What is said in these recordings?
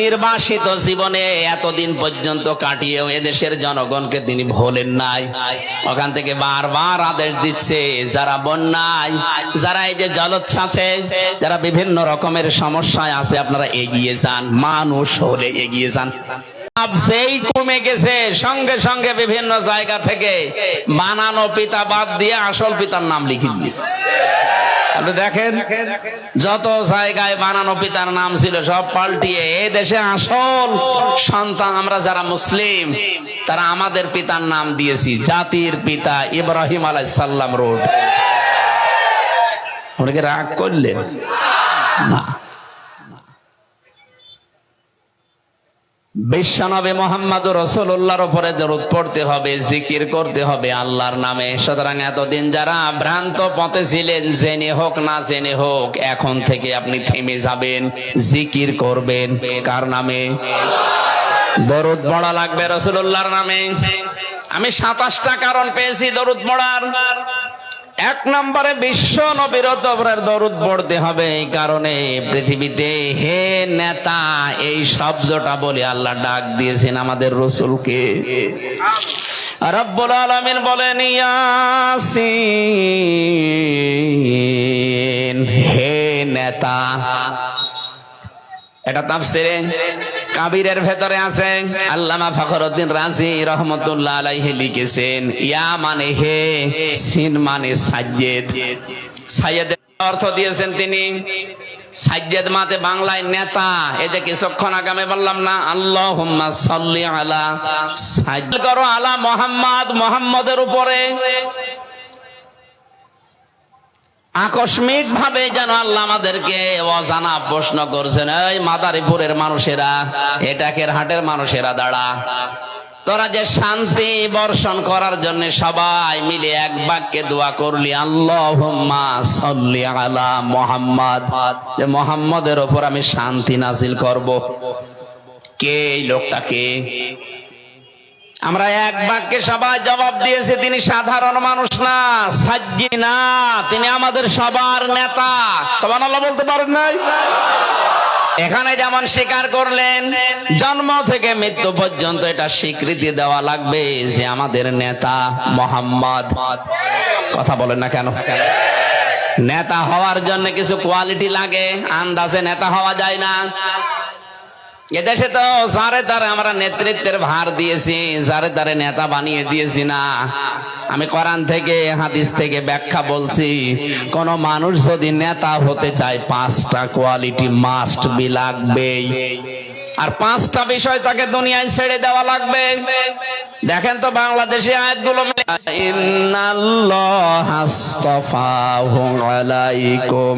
নির্বাসিত জীবনে এতদিন পর্যন্ত কাটিয়েও এদেশের জনগণকে তিনি ভোলেন নাই। ওখান থেকে বারবার আদেশ দিচ্ছে, যারা বন্যায়, যারা এই যে জলোচ্ছ্বাসে, যারা বিভিন্ন রকমের সমস্যায় আছে, আপনারা এগিয়ে যান, মানুষ হলে এগিয়ে যান। যেই কমে গেছে, সঙ্গে সঙ্গে বিভিন্ন জায়গা থেকে বানানো পিতা বাদ দিয়ে আসল পিতার নাম লিখে দিয়েছে। আপনি দেখেন, যত জায়গায় বানানো পিতার নাম ছিল সব পাল্টিয়ে এই দেশে আসল সন্তান আমরা যারা মুসলিম, তারা আমাদের পিতার নাম দিয়েছি জাতির পিতা ইব্রাহিম আলাইহিস সালাম রোড। ওনাকে রাগ করলেন না। বিশ্বনবী মুহাম্মদুর রাসূলুল্লাহর উপরে দরুদ পড়তে হবে, জিকির করতে হবে আল্লাহর নামে। সুতরাং এতদিন যারা ভ্রান্ত পথে ছিলেন, জেনে হোক না জেনে হোক, এখন থেকে আপনি থেমে যাবেন, জিকির করবেন। কার নামে? দরুদ পড়া লাগবে রাসূলুল্লাহর নামে। আমি 27টা কারণ পেয়েছি দরুদ পড়ার। 1 নম্বরে বিশ্ব নবীর উপরে দরুদ পড়তে হবে। এই কারণে পৃথিবীতে হে নেতা এই শব্দটা বলে আল্লাহ ডাক দিয়েছেন আমাদের রাসূলকে। রব্বুল আলামিন বলেন ইয়াসিন, হে নেতা। এটা তাফসিরে কাবিরের ভেতরে আছে। আল্লামা ফখরুদ্দিন রাজি রহমাতুল্লাহ আলাইহি লিখেছেন, ইয়া মানে হে, সিন মানে সাজ্জেদ। সাজ্জেদের অর্থ দিয়েছেন তিনি। সাজ্জেদ মাতে বাংলায় নেতা। এই যে কিছুক্ষণ আগে আমি বললাম না, আল্লাহুম্মা সাল্লি আলা, সাজ্জেদ করো আলা মুহাম্মদ, মুহাম্মদের উপরে। আকস্মিক ভাবে যেন আল্লাহ আমাদেরকে অজানা প্রশ্ন করছেন, এই মাদারীপুরের মানুষেরা, এটাকের হাটের মানুষেরা, দাঁড়া, তোরা যে শান্তি বর্ষণ করার জন্য সবাই মিলে এক বাক্যে দোয়া করলি, আল্লাহুম্মা সাল্লি আলা মুহাম্মদ, যে মুহাম্মদের উপর আমি শান্তি নাজিল করব। কে এই লোকটাকে? আমরা এক বাক্যে সবাই জবাব দিয়েছি, তিনি সাধারণ মানুষ না, সাজ্জি না, তিনি আমাদের সবার নেতা। সুবহানাল্লাহ বলতে পারেন নাই? এখানে যেমন স্বীকার করলেন, জন্ম থেকে মৃত্যু পর্যন্ত এটা স্বীকৃতি দেওয়া লাগবে যে আমাদের নেতা মুহাম্মদ। কথা বলেন না কেন? নেতা হওয়ার জন্য কিছু কোয়ালিটি লাগে, আন্দাজে নেতা হওয়া যায় না। এদেশে তো যারে তারে আমরা নেতৃত্বের ভার দিয়েছি, যারে তারে নেতা বানিয়ে দিয়েছি না। আমি কোরআন থেকে হাদিস থেকে ব্যাখ্যা বলছি, কোন মানুষ যদি নেতা হতে চায় 5টা কোয়ালিটি মাস্ট বি লাগবেই। আর 5টা বিষয় তাকে দুনিয়ায় ছেড়ে দেওয়া লাগবে। দেখেন তো বাংলাদেশে আয়াতগুলো, ইন্নাল্লাহা আসতাফাহু আলাইকুম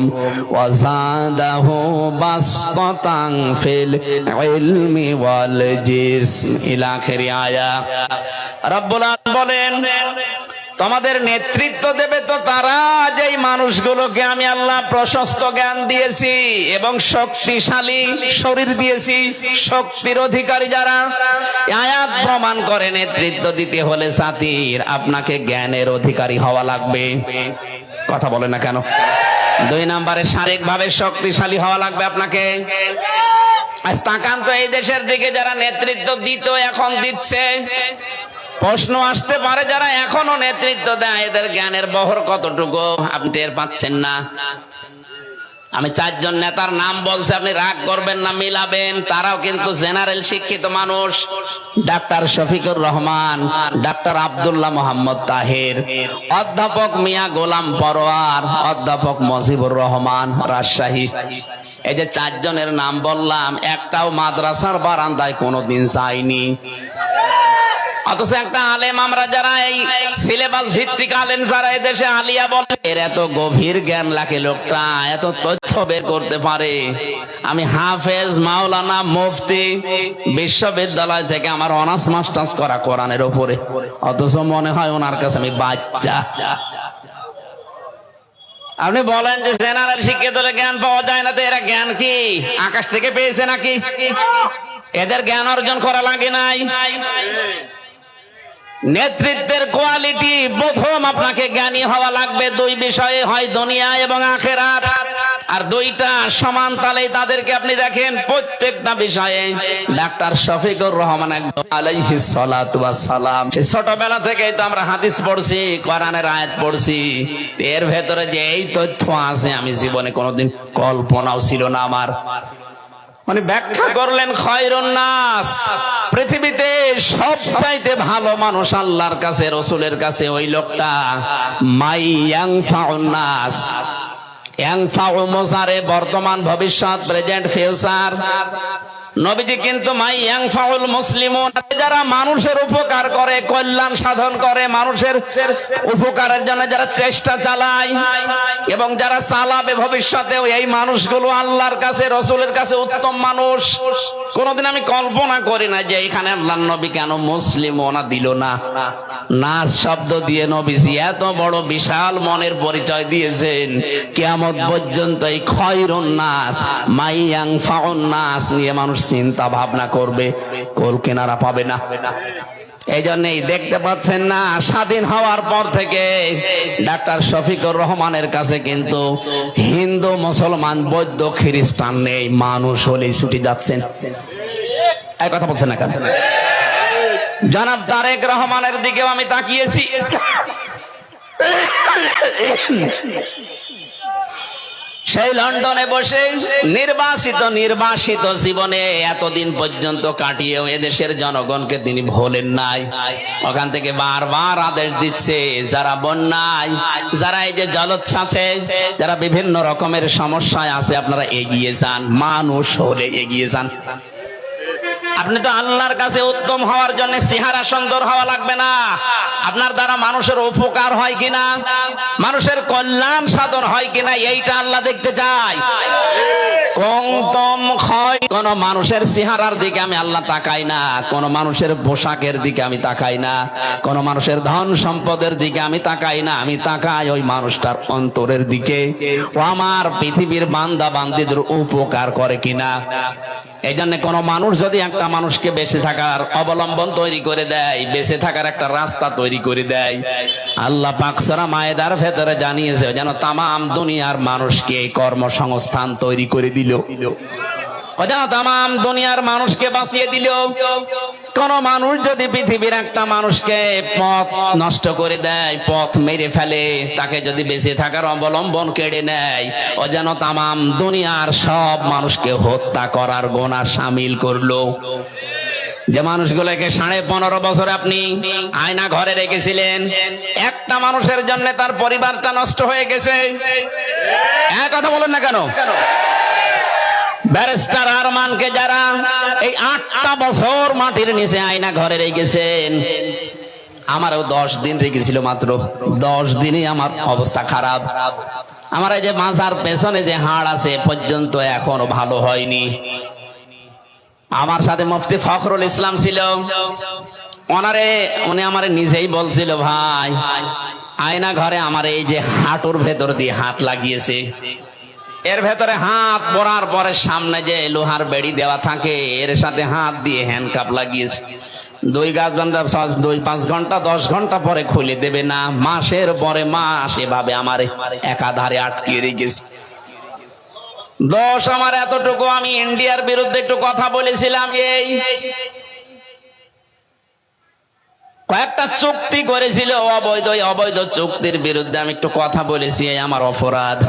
ওয়া জাদাহু বাসতাতান ফিল ইলমি ওয়াল জিসম ইলা আখির আয়া। রব্বুল আলামিন বলেন, তোমাদের নেতৃত্ব দেবে তো তারা, যেই মানুষগুলোকে আমি আল্লাহ প্রশস্ত জ্ঞান দিয়েছি এবং শক্তিশালী শরীর দিয়েছি, শক্তির অধিকারী যারা। আয়াত প্রমাণ করে নেতৃত্ব দিতে হলে জাতির আপনাকে জ্ঞানের অধিকারী হওয়া লাগবে। কথা বলে না কেন? 2 নম্বরে শারীরিকভাবে শক্তিশালী হওয়া লাগবে আপনাকে। আজ তাকান তো এই দেশের দিকে, যারা নেতৃত্ব দিত এখন দিচ্ছে, প্রশ্ন আসতে পারে যারা এখনো নেতৃত্ব দেয় এদের জ্ঞানের বহর কতটুকু আপনি টের পাচ্ছেন না। আমি 4 জন নেতার নাম বলছি, আপনি রাগ করবেন না, মিলাবেন। তারাও কিন্তু জেনারেল শিক্ষিত মানুষ। ডাক্তার শফিকুর রহমান, ডাক্তার আব্দুল্লাহ মোহাম্মদ তাহের, অধ্যাপক মিয়া গোলাম পরোয়ার, অধ্যাপক মুজিবুর রহমান রাজশাহী। এই যে 4 জনের নাম বললাম, একটাও মাদ্রাসার বারান্দায় কোনোদিন যায়নি। অথচ একটা আলেম, আমরা যারা এই সিলেবাস ভিত্তিক আলেম যারা এই দেশে আলিয়া বলে, এর এত গভীর জ্ঞান লাগে লোকটা, এত তথ্য বের করতে পারে। আমি হাফেজ, মাওলানা, মুফতি, বিশ্ববিদ্যালয় থেকে আমার অনার্স মাস্টার্স করা কোরআনের উপরে, অথচ মনে হয় ওনার কাছে আমি বাচ্চা। আপনি বলেন যে জেনারেল শিক্ষিত হলে জ্ঞান পাওয়া যায় না, তো এরা জ্ঞান কি আকাশ থেকে পেয়েছে নাকি? এদের জ্ঞান অর্জন করা লাগে নাই। নেতৃত্বের কোয়ালিটি প্রথম আপনাকে জ্ঞানী হওয়া লাগবে দুই বিষয়ে, হয় দুনিয়া এবং আখিরাত। আর দুইটা সমান তালে তাদেরকে আপনি দেখেন প্রত্যেকটা বিষয়ে। ডাক্তার শফিকুর রহমান আলাইহিস সালাতু ওয়াস সালাম, ছোটবেলা থেকেই তো আমরা হাদিস পড়ছি, কোরআনের আয়াত পড়ছি, এর ভেতরে যে এই তথ্য আছে আমি জীবনে কোনোদিন কল্পনাও ছিল না আমার। মানে ব্যাখ্যা করলেন খায়রুন নাস, পৃথিবীতে সবচাইতে ভালো মানুষ আল্লাহর কাছে, রাসূলের কাছে ওই লোকটা মাই ইয়ানফাউন নাস। ইয়ানফাউ মুজারে বর্তমান, ভবিষ্যৎ, প্রেজেন্ট, ফিউচার। নবীজি কিন্তু মাই ইয়ানফাউল মুসলিমুন, যারা মানুষের উপকার করে, কল্যাণ সাধন করে, মানুষের উপকারের জন্য যারা চেষ্টা চালায় এবং যারা চালাবে ভবিষ্যতেও, এই মানুষগুলো আল্লাহর কাছে, রাসূলের কাছে উত্তম মানুষ। কোনদিন আমি কল্পনা করি না যে এখানে আল্লাহর নবী কেন মুসলিমনা দিল না। নাস শব্দ দিয়ে নবীজি এত বড় বিশাল মনের পরিচয় দিয়েছেন, কিয়ামত পর্যন্ত এই খায়রুন নাস, মাই ইয়ানফাউন নাস নিয়ে মানুষ চিন্তা ভাবনা করবে, কোল কেনারা পাবে না। এই জন্যই দেখতে পাচ্ছেন না, স্বাধীন হওয়ার পর থেকে ডাক্তার শফিকুর রহমানের কাছে কিন্তু হিন্দু, মুসলমান, বৌদ্ধ, খ্রিস্টান নেই, মানুষ হলেই ছুটি যাচ্ছেন। এই কথা বলছেন না কেন? জনাব তারেক রহমানের দিকেও আমি তাকিয়েছি। সেই লন্ডনে বসে নির্বাসিত জীবনে এতদিন পর্যন্ত কাটিয়েও এদেশের জনগণকে তিনি ভোলেন নাই। ওখান থেকে বারবার আদেশ দিচ্ছে, যারা বন্যায়, যারা এই যে জলোচ্ছ্বাসে, যারা বিভিন্ন রকমের সমস্যায় আছে, আপনারা এগিয়ে যান, মানুষ হলে এগিয়ে যান। আপনি তো আল্লাহর কাছে উত্তম হওয়ার জন্য চেহারা সুন্দর হওয়া লাগবে না, আপনার দ্বারা মানুষের উপকার হয় কিনা, মানুষের কল্যাণ সাধন হয় কিনা, এইটা আল্লাহ দেখতে চায়। কোন মানুষের চেহারার দিকে আমি আল্লাহ তাকাই না, কোন মানুষের পোশাকের দিকে আমি তাকাই না, কোন মানুষের ধন সম্পদের দিকে আমি তাকাই না, আমি তাকাই ওই মানুষটার অন্তরের দিকে, ও আমার পৃথিবীর বান্দা বান্দীদের উপকার করে কিনা। এই জন্য কোন মানুষ যদি একটা মানুষকে বেঁচে থাকার অবলম্বন তৈরি করে দেয়, বেঁচে থাকার একটা রাস্তা তৈরি করে দেয়, আল্লাহ পাক সূরা মায়েদার ভেতরে জানিয়েছে যেন তামাম দুনিয়ার মানুষকে কর্মসংস্থান তৈরি করে দিল, যেন তামাম দুনিয়ার মানুষকে বাঁচিয়ে দিল। কোন মানুষ যদি পৃথিবীর একটা মানুষকে পথ নষ্ট করে দেয়, পথ মেরে ফেলে, তাকে যদি বেঁচে থাকার অবলম্বন কেড়ে নেয়, ও যেন তামাম দুনিয়ার সব মানুষকে হত্যা করার গুনাহ শামিল করলো। যে মানুষগুলোকে 15.5 বছর আপনি আয়না ঘরে রেখেছিলেন, একটা মানুষের জন্য তার পরিবারটা নষ্ট হয়ে গেছে। এক কথা বলেন না কেন? ব্যারিস্টার আরমানকে যারা এই 8টা বছর মাটির নিচে আয়না ঘরে রেখেছেন, আমারও 10 দিন রেখেছিল, মাত্র 10 দিনই আমার অবস্থা খারাপ। আমার এই যে মাজার পেছনে যে হাড় আছে পর্যন্ত এখনো ভালো হয়নি। আমার সাথে মুফতি ফখরুল ইসলাম ছিল, উনি আমারে নিজেই বলছিল, ভাই আয়না ঘরে আমার এই যে হাঁটুর ভেতর দিয়ে হাত লাগিয়েছে, এর ভেতরে হাত পড়ার পরে সামনে যে লোহার বেড়ি দেওয়া থাকে, এর সাথে হাত দিয়ে হ্যান্ডকাপ লাগিয়েছে। 2 গাছ বান্ধব 2-5 ঘন্টা 10 ঘন্টা পরে খুলে দেবে না, মাসের পরে মাস এভাবে আমার একাধারে আটকে রেখেছে। দোষ আমার এতটুকু, আমি ইন্ডিয়ার বিরুদ্ধে একটু কথা বলেছিলাম, এই কয়েকটা চুক্তি করেছিল অবৈধ চুক্তির বিরুদ্ধে আমি একটু কথা বলেছি, আমার অপরাধ।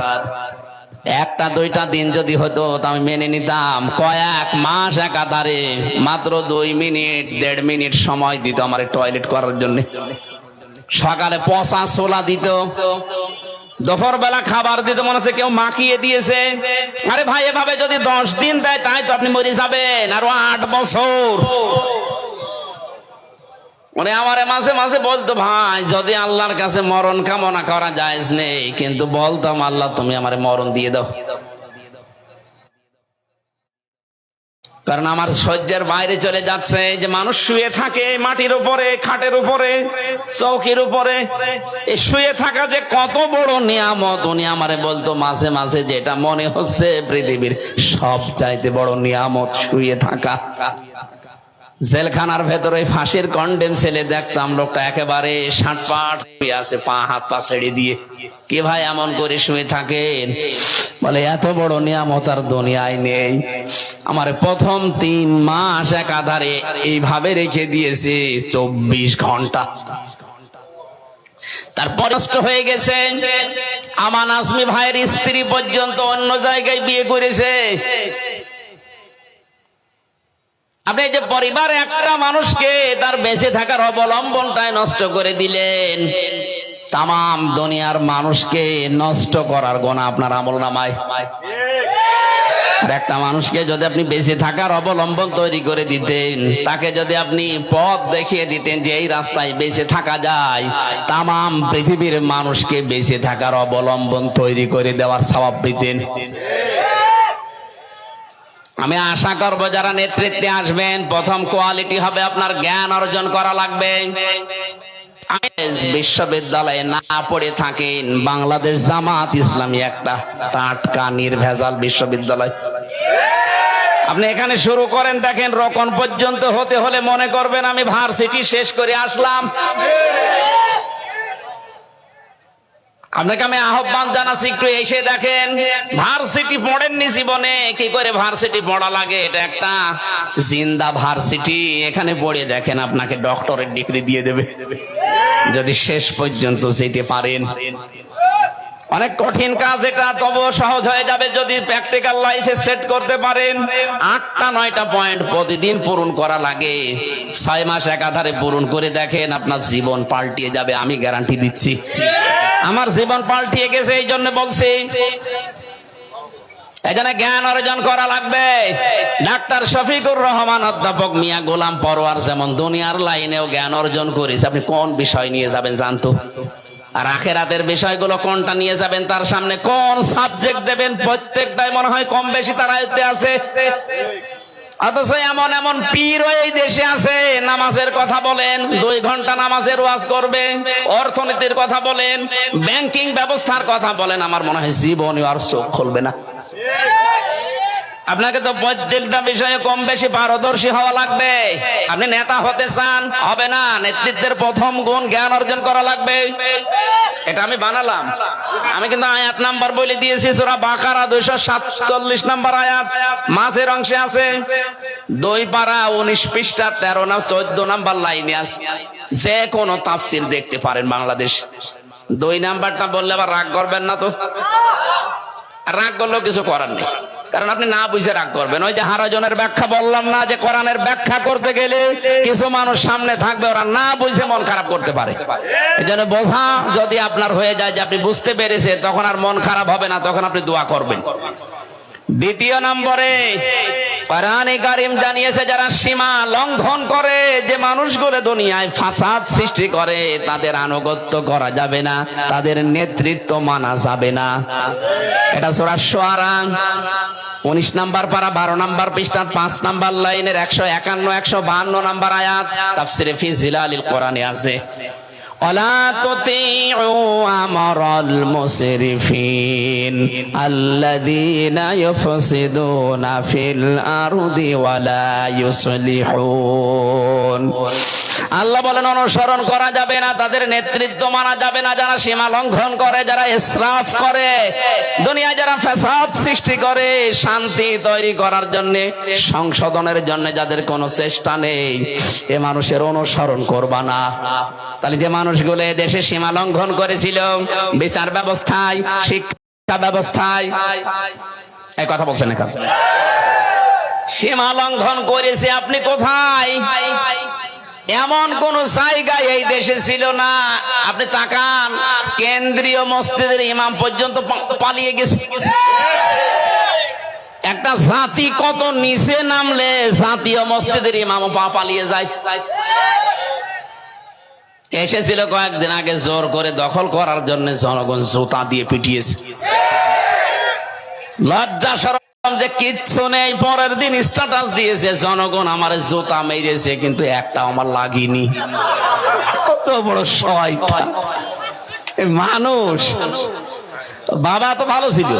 1-2টা দিন যদি হতো তা আমি মেনে নিতাম, কয়েক মাস একাধারে মাত্র 2 মিনিট 1.5 মিনিট সময় দিত আমার টয়লেট করার জন্য। সকালে পচা ছোলা দিত, দুপুর বেলা খাবার দিত, মনে হচ্ছে কেউ মাখিয়ে দিয়েছে। আরে ভাই, এভাবে যদি 10 দিন দেয় তাই তো আপনি মরে যাবেন, আরো 8 বছর। মানে আমারে মাঝে মাঝে বলতো, ভাই যদি আল্লাহর কাছে মরণ কামনা করা জায়েজ নেই, কিন্তু বলতাম আল্লাহ তুমি আমারে মরণ দিয়ে দাও, কারণ আমার সহ্যের বাইরে চলে যাচ্ছে। যে মানুষ শুয়ে থাকে মাটির উপরে, খাটের উপরে, চৌকির উপরে, এই শুয়ে থাকা যে কত বড় নিয়ামত, উনি আমারে বলতো মাঝে মাঝে, যেটা মনে হচ্ছে পৃথিবীর সব চাইতে বড় নিয়ামত শুয়ে থাকা। জেলখানার ভেতরে ফাঁসির কন্ডেম ছেলে দেখতাম, লোকটা একেবারে ষাটপাট আছে, পা হাত পা ছেড়ে দিয়ে। কি ভাই এমন করে শুয়ে থাকেন? বলে এত বড় নিয়ামত আর দুনিয়ায় নেই। আমার প্রথম 3 মাস একাধারে এইভাবে রেখে দিয়েছে 24 ঘন্টা। তারপর নষ্ট হয়ে গেছে। আমান আজমি ভাইয়ের স্ত্রী পর্যন্ত অন্য জায়গায় বিয়ে করেছে। আপনি যে পরিবারে একটা মানুষকে তার বেঁচে থাকার অবলম্বনটাই নষ্ট করে দিলেন, তাম দুনিয়ার মানুষকে নষ্ট করার গোনা আপনার আমলনামায়। আর একটা মানুষকে যদি আপনি বেঁচে থাকার অবলম্বন তৈরি করে দিতেন, তাকে যদি আপনি পথ দেখিয়ে দিতেন যে এই রাস্তায় বেঁচে থাকা যায়, তাম পৃথিবীর মানুষকে বেঁচে থাকার অবলম্বন তৈরি করে দেওয়ার সওয়াব পেতেন। আমি আশা করব যারা নেতৃত্বে আসবেন, প্রথম কোয়ালিটি হবে আপনার জ্ঞান অর্জন করা লাগবে। বিশ্ববিদ্যালয়ে না পড়ে থাকেন, বাংলাদেশ জামাত ইসলামী একটা টাটকা নির্ভেজাল বিশ্ববিদ্যালয়। আপনি এখানে শুরু করেন, দেখেন রকন পর্যন্ত হতে হলে মনে করবেন আমি ভার্সিটি শেষ করে আসলাম। আপনাকে আমি আহ্বান জানাচ্ছি, একটু এসে দেখেন। ভার্সিটি পড়েননি জীবনে, কি করে ভার্সিটি পড়া লাগে? এটা একটা জিন্দা ভার্সিটি। এখানে পড়ে দেখেন, আপনাকে ডক্টরেট ডিগ্রি দিয়ে দেবে যদি শেষ পর্যন্ত যেতে পারেন। অনেক কঠিন কাজ এটা, তবুও সহজ হয়ে যাবে যদি প্র্যাকটিক্যাল লাইফে সেট করতে পারেন। 8টা 9টা পয়েন্ট প্রতিদিন পূরণ করা লাগে। 6 মাস একাধারে পূরণ করে দেখেন, আপনার জীবন পাল্টিয়ে যাবে, আমি গ্যারান্টি দিচ্ছি। আমার জীবন পাল্টিয়ে গেছে, এই জন্য বলছি। এখানে জ্ঞান অর্জন করা লাগবে। ডাক্তার শফিকুর রহমান, অধ্যাপক মিয়া গোলাম পরোয়ার যেমন দুনিয়ার লাইনেও জ্ঞান অর্জন করেছে। আপনি কোন বিষয় নিয়ে যাবেন জানতো? আর আখেরাতের বিষয়গুলো কোনটা নিয়ে যাবেন, তার সামনে কোন সাবজেক্ট দেবেন, প্রত্যেকটাই মনে হয় কম বেশি তার আয়ত্তে আছে। অথচ এমন এমন পীর এই দেশে আছে, নামাজের কথা বলেন, 2 ঘন্টা নামাজের ওয়াজ করবে, অর্থনীতির কথা বলেন, ব্যাংকিং ব্যবস্থার কথা বলেন, আমার মনে হয় জীবনে আর চোখ খুলবে না। আপনাকে তো প্রত্যেকটা বিষয়ে কম বেশি পারদর্শী হওয়া লাগবে। আপনি নেতা হতে চান, হবে না। নেতৃত্বের প্রথম গুণ জ্ঞান অর্জন করা লাগবে। এটা আমি বানালাম, আমি কিন্তু আয়াত নাম্বার বলে দিয়েছি। সূরা বাকারা 247 নম্বর আয়াত মাঝের অংশে আছে। 2 পারা 19 পৃষ্ঠা 13 না 14 নাম্বার লাইনে আছে। যে কোনো তাফসীর দেখতে পারেন বাংলাদেশ। 2 নাম্বারটা বললে আবার রাগ করবেন না তো? রাগ করলেও কিছু করার নেই, কারণ আপনি না বুঝে রাগ করবেন। ওই যে হারাজনের ব্যাখ্যা বললাম না, যে কোরআনের ব্যাখ্যা করতে গেলে কিছু মানুষ সামনে থাকবে, ওরা না বুঝে মন খারাপ করতে পারে। এই জন্য বোঝা যদি আপনার হয়ে যায় যে আপনি বুঝতে পেরেছেন, তখন আর মন খারাপ হবে না, তখন আপনি দোয়া করবেন। 2 নম্বরে কোরআনে কারীম জানিয়েছে, যারা সীমা লঙ্ঘন করে, যে মানুষগুলো দুনিয়ায় ফাসাদ সৃষ্টি করে, তাদের আনুগত্য করা যাবে না, তাদের নেতৃত্ব মানা যাবে না। এটা সূরা শুআরা 19 নম্বর পারা 12 নম্বর পৃষ্ঠা 5 নম্বর লাইনের 151 152 নম্বর আয়াত তাফসিরে ফি জিলালিল কোরআনে আছে। ওয়ালা তুতিউ আমরাল মুসরিফিন আল্লাযীনা ইউফসিদুনা ফিল আরদি ওয়ালা ইউসলিহুন। আল্লাহ বলেন, অনুসরণ করা যাবে না, তাদের নেতৃত্ব মানা যাবে না, যারা সীমা লঙ্ঘন করে, যারা ইসরাফ করে, দুনিয়ায় যারা ফাসাদ সৃষ্টি করে, শান্তি তৈরি করার জন্য, সংশোধনের জন্য যাদের কোনো চেষ্টা নেই, এ মানুষের অনুসরণ করবা না। তাহলে যে মানুষগুলো দেশে সীমা লঙ্ঘন করেছিল, বিচার ব্যবস্থায়, শিক্ষা ব্যবস্থায়, এই কথা বলছেন না, সীমা লঙ্ঘন করেছে, আপনি কোথায়? এমন কোন জায়গায় এই দেশে ছিল না। আপনি তাকান, কেন্দ্রীয় মসজিদের ইমাম পর্যন্ত পালিয়ে গেছে। একটা জাতি কত নিচে নামলে জাতীয় মসজিদের ইমামও পালিয়ে যায়। এসেছিল কয়েকদিন আগে, জোর করে দখল করার জন্য জনগণ জুতা দিয়ে পিটিয়েছে। লজ্জা শরম যে কিচ্ছু নেই, পরের দিন স্ট্যাটাস দিয়েছে, জনগণ আমার জুতা মেরেছে কিন্তু একটা আমার লাগেনি। কত বড় শয়তান মানুষ। বাবা তো ভালো ছিল,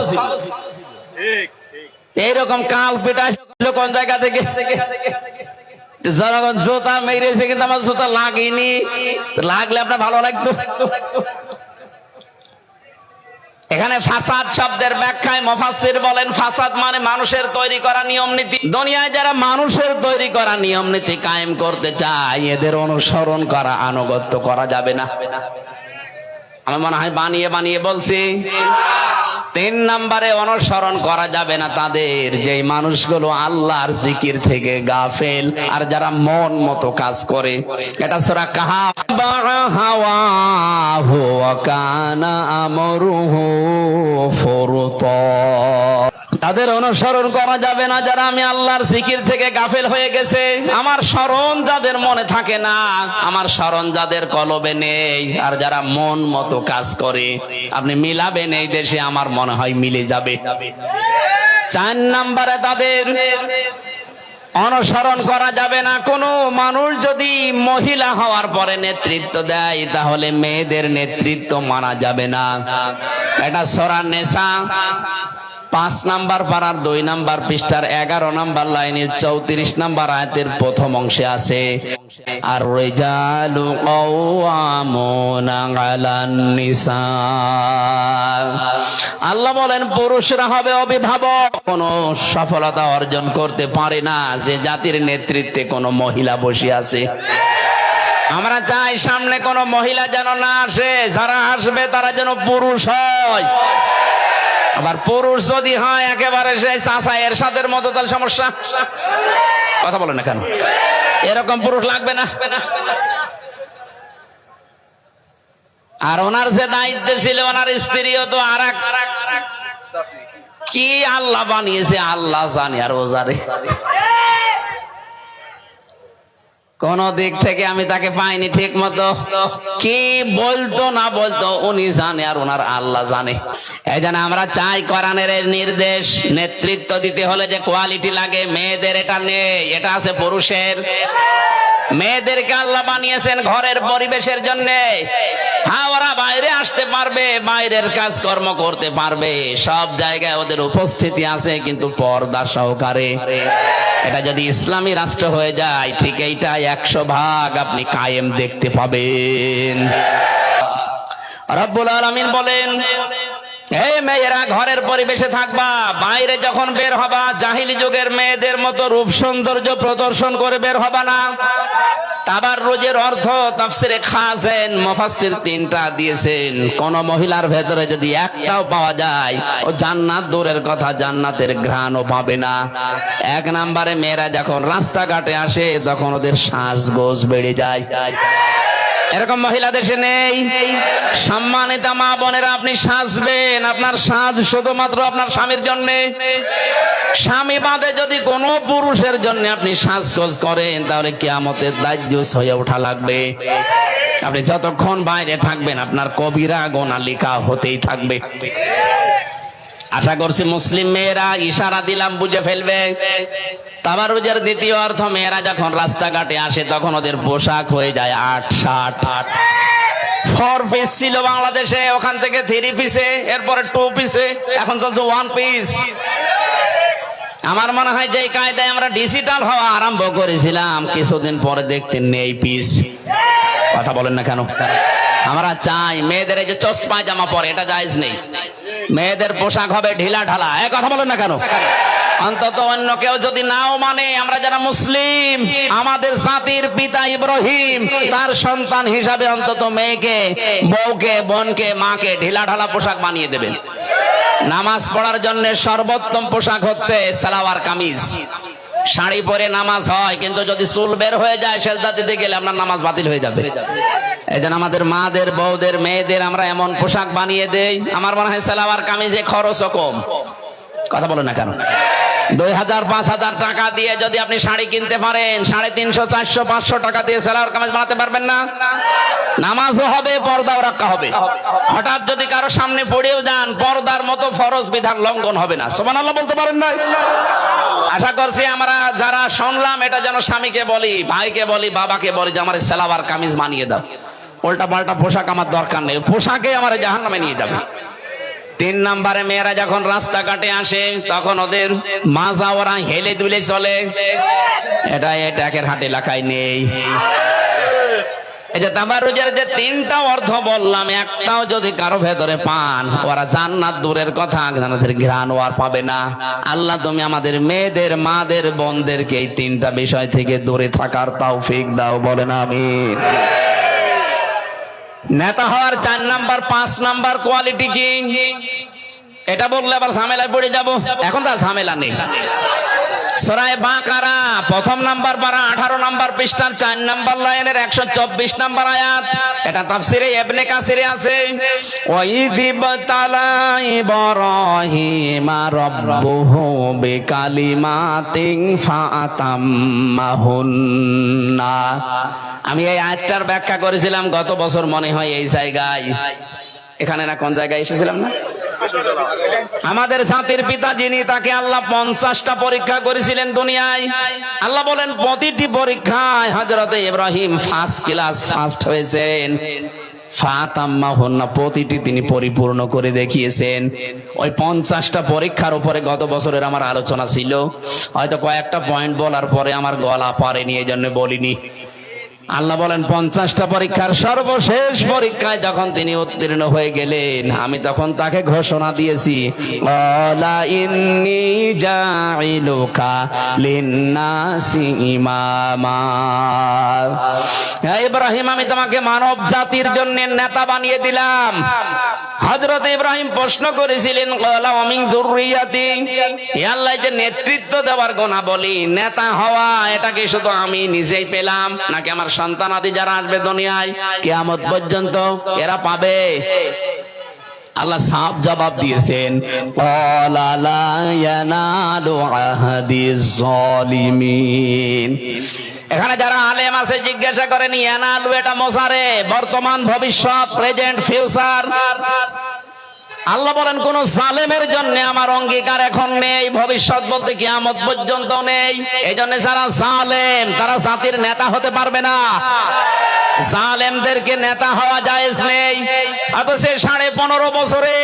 এইরকম কাল পিটা কোন জায়গা থেকে? জনগণ জুতা মেরেছে কিন্তু আমার জুতা লাগেনি, লাগলে আপনার ভালো লাগতো। এখানে ফাসাদ শব্দের ব্যাখ্যায় মুফাসসির বলেন ফাসাদ মানে মানুষের তৈরি করা নিয়ম নীতি। দুনিয়ায় যারা মানুষের তৈরি করা নিয়ম নীতি কায়েম করতে চায় এদের অনুসরণ করা, আনুগত্য করা যাবে না। আমার মনে হয় বানিয়ে বানিয়ে বলছি। 3 নম্বরে অনুসরণ করা যাবে না তাদের, যে মানুষগুলো আল্লাহর জিকির থেকে গাফেল আর যারা মন মতো কাজ করে। এটা সূরা কাহাফ। হাওয়াহু ওয়া কানা আমরুহু ফুরতা। তাদের অনুসরণ করা যাবে না যারা আমি আল্লাহর জিকির থেকে গাফেল হয়ে গেছে। আমার স্মরণ যাদের মনে থাকে না, আমার স্মরণ যাদের কলবে নেই, আর যারা মন মতো কাজ করে, আপনি মিলাবেন এই দেশে আমার মনে হয় মিলে যাবে। 4 নম্বরে তাদের অনুসরণ করা যাবে না। কোনো মানুষ যদি মহিলা হওয়ার পরে নেতৃত্ব দেয় তাহলে মেয়েদের নেতৃত্ব মানা যাবে না। এটা সূরা নিসা 5 নাম্বার পারার 2 নাম্বার পৃষ্ঠার 11 নাম্বার লাইনের 34 নাম্বার আয়াতের প্রথম অংশে আছে, আর রিজালু কাওয়ামুনা আলান নিসা। আল্লাহ বলেন পুরুষরা হবে অভিভাবক। কোনো সফলতা অর্জন করতে পারে না যে জাতির নেতৃত্বে কোনো মহিলা বসে আছে। আমরা চাই সামনে কোনো মহিলা যেন না আসে, যারা আসবে তারা যেন পুরুষ হয়। আবার পুরুষ যদি হয় একেবারে সেই চাচা এরশাদের মতো, তাহলে সমস্যা। কথা বলেন না কেন? এরকম পুরুষ লাগবে না। আর ওনার যে দায়িত্ব ছিল, ওনার স্ত্রীও তো আর এক কি আল্লাহ বানিয়েছে আল্লাহ জানে, আর ও জানে। কোন দিক থেকে আমি তাকে পাইনি ঠিক মতো, কি বলতো না বলতো উনি জানে, আর ওনার আল্লাহ জানে। এই জন্য আমরা চাই কোরআনের নির্দেশ, নেতৃত্ব দিতে হলে যে কোয়ালিটি লাগে মেয়েদের এটা নেই, এটা আছে পুরুষের। মেয়েদেরকে আল্লাহ বানিয়েছেন ঘরের পরিবেশের জন্য। হ্যাঁ, ওরা বাইরে আসতে পারবে, বাইরের কাজকর্ম করতে পারবে, সব জায়গায় ওদের উপস্থিতি আছে, কিন্তু পর্দা সহকারে। এটা যদি ইসলামী রাষ্ট্র হয়ে যায়, ঠিক এইটা 100% আপনি কায়েম দেখতে পাবেন। রব্বুল আলামিন বলেন, এই মেয়েরা ঘরের পরিবেশে থাকবা, বাইরে যখন বের হবা জাহিলি যুগের মেয়েদের মতো রূপ সৌন্দর্য প্রদর্শন করে বের হবা না। তাবাররুজের অর্থ তাফসিরে খাজেন মুফাসসির 3টা দিয়েছেন। কোন মহিলার ভেতরে যদি একটাও পাওয়া যায়, ও জান্নাত দূরের কথা জান্নাতের ঘ্রাণও পাবে না। 1 নম্বরে মেয়েরা যখন রাস্তাঘাটে আসে তখন ওদের সাজগোজ বেড়ে যায়। এরকম মহিলা দেশে নেই। সম্মানিত মা বোনেরা, আপনি সাজবেন, আপনার সাজ শুধুমাত্র আপনার স্বামীর জন্য। স্বামী বাদে যদি কোনো পুরুষের জন্য আপনি সাজগোজ করেন, তাহলে কিয়ামতের দাজ্জুস হয়ে ওঠা লাগবে। আপনি যতক্ষণ বাইরে থাকবেন আপনার কবিরা গুনাহ লেখা হতেই থাকবে। আশা করছি মুসলিম মেয়েরা, ইশারা দিলাম বুঝে ফেলবে। তাবাররুজের দ্বিতীয় অর্থ, মেয়েরা যখন রাস্তাঘাটে আসে তখন ওদের পোশাক হয়ে যায় 8-60। 4 পিস ছিল বাংলাদেশে, ওখান থেকে 3 পিসে, এরপরে 2 পিসে, এখন চলছে 1 পিস। আমার মনে হয় যে কায়দায় আমরা ডিজিটাল হওয়া আরম্ভ করেছিলাম, কিছুদিন পরে দেখতে নেই পিস। কথা বলেন না কেন? আমরা চাই মেয়েদের এই যে চশমা জামা পরে, এটা জায়েজ নেই। মেয়েদের পোশাক হবে ঢিলা ঢালা। কথা বলেন না কেন? অন্তত অন্য কেউ যদি নাও মানে, আমরা যারা মুসলিম, আমাদের জাতির পিতা ইব্রাহিম তার সন্তান হিসাবে অন্তত মেয়েকে, বউকে, বোনকে, মাকে ঢিলা ঢালা পোশাক বানিয়ে দেবেন। নামাজ পড়ার জন্য সর্বোত্তম পোশাক হচ্ছে সালোয়ার কামিজ। শাড়ি পরে নামাজ হয়, কিন্তু যদি চুল বের হয়ে যায় সেজদা দিতে গেলে আপনার নামাজ বাতিল হয়ে যাবে। এই জন্য আমাদের মাদের, বউদের, মেয়েদের আমরা এমন পোশাক বানিয়ে দেই। আমার মনে হয় সালোয়ার কামিজে খরচও কম। কথা বলে না কেন? 2000-5000 টাকা দিয়ে যদি আপনি শাড়ি কিনতে পারেন, 350-400-500 টাকা দিয়ে সালোয়ার কামিজ বানাতে পারবেন না? নামাজও হবে, পর্দাও রাখা হবে। হঠাৎ যদি কারো সামনে পড়েও যান, পর্দার মতো ফরজ বিধান লঙ্ঘন হবে না। সুবহানাল্লাহ বলতে পারেন না? আশা করছি আমরা যারা শুনলাম, এটা যেন স্বামীকে বলি, ভাইকে বলি, বাবাকে বলি যে আমার সালোয়ার কামিজ বানিয়ে দাও। উল্টা পাল্টা পোশাক আমার দরকার নেই, পোশাকে আমার জাহান্নামে নিয়ে যাবে। 3 নম্বরে মেয়েরা যখন রাস্তাঘাটে আসে তখন ওদের মাজা ওরা হেলে দুলে চলে। এটা এটাকের হাট এলাকায় নেই। এই যে তাবারুজের যে তিনটা অর্থ বললাম, একটাও যদি কারো ভেতরে পান, ওরা জান্নাত দূরের কথা জান্নাতের ঘ্রাণ আর পাবে না। আল্লাহ তুমি আমাদের মেয়েদের, মাদের, বোনদেরকে এই তিনটা বিষয় থেকে দূরে থাকার তৌফিক দাও, বলেন আমিন। নেতা হওয়ার 4 নাম্বার 5 নাম্বার কোয়ালিটি কি? এটা বললে আবার ঝামেলায় পড়ে যাব, এখন তো ঝামেলা নেই। সূরা বাকারা প্রথম নাম্বার পারা 18 নাম্বার পৃষ্ঠার 4 নাম্বার লাইনের 124 নাম্বার আয়াত। এটা তাফসিরে ইবনে কাসিরে আছে। ওয়াইযিবতালা ইব্রাহিমা রাব্বুহু বিকালিমাতিন ফাআতাম্মাহুন্না। আমি এই আয়াতটার ব্যাখ্যা করেছিলাম গত বছর মনে হয় এই জায়গায়, এখানে না কোন জায়গায় এসেছিলাম না? আমাদের জাতির পিতা যিনি, তাকে আল্লাহ 50টা পরীক্ষা করেছিলেন দুনিয়ায়। আল্লাহ বলেন প্রতিটি পরীক্ষায় হযরত ইব্রাহিম ফার্স্ট ক্লাস ফার্স্ট হয়েছেন। ফাতাম্মাহুন্না, প্রতিটি তিনি পরিপূর্ণ করে দেখিয়েছেন। ওই 50টা পরীক্ষার উপরে গত বছরের আমার আলোচনা ছিল, হয়তো কয়েকটা পয়েন্ট বলার পরে আমার গলা পারেনি, এই জন্য বলিনি। আল্লাহ বলেন 50টা পরীক্ষার সর্বশেষ পরীক্ষায় যখন তিনি উত্তীর্ণ হয়ে গেলেন, আমি তখন তাকে ঘোষণা দিয়েছি, ক্বালা ইন্নী জাইলুকা লিন্নাসি ইমামা। হে ইব্রাহিম, আমি তোমাকে মানব জাতির জন্য নেতা বানিয়ে দিলাম। হযরত ইব্রাহিম প্রশ্ন করেছিলেন, ক্বালা ওয়া মিন যুররিয়াতি, হে আল্লাহ, যে নেতৃত্ব দেওয়ার গুনাহ বলি, নেতা হওয়া, এটা কি শুধু আমি নিজেই পেলাম, নাকি আমার সন্তানাদি যারা আসবে দুনিয়ায় কিয়ামত পর্যন্ত এরা পাবে? আল্লাহ সাফ জবাব দিয়েছেন, ক্বালা লা ইয়ানালু আহাদিজ জালিমিন। এখানে যারা আলেম আছে জিজ্ঞাসা করেন, ইয়ানালু এটা মোসারে, বর্তমান, ভবিষ্যৎ, প্রেজেন্ট, ফিউচার। আল্লাহ বলেন কোন জালেমের জন্য আমার অঙ্গীকার এখন নেই, ভবিষ্যৎ বলতে কিয়ামত পর্যন্ত নেই। এই জন্য যারা জালেম তারা জাতির নেতা হতে পারবে না। জালেমদেরকে নেতা হওয়া জায়েজ নেই। অথচ 15.5 বছরে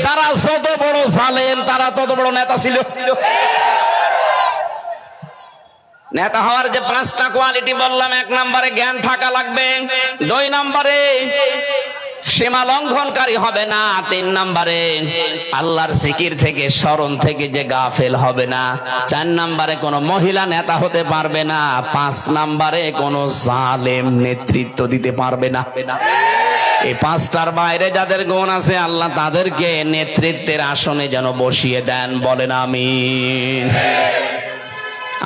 যারা যত বড় জালেম তারা তত বড় নেতা ছিল। নেতা হওয়ার যে 5টা কোয়ালিটি বললাম, 1 নম্বরে জ্ঞান থাকা লাগবে, 2 নম্বরে সীমা লঙ্ঘনকারী হবে না, 3 নম্বরে আল্লাহর জিকির থেকে, স্মরণ থেকে যে গাফেল হবে না, 4 নম্বরে কোন মহিলা নেতা হতে পারবে না, 5 নম্বরে কোন জালেম নেতৃত্ব দিতে পারবে না। এই 5টার বাইরে যাদের গুণ আছে আল্লাহ তাদেরকে নেতৃত্বের আসনে যেন বসিয়ে দেন, বলেন আমিন।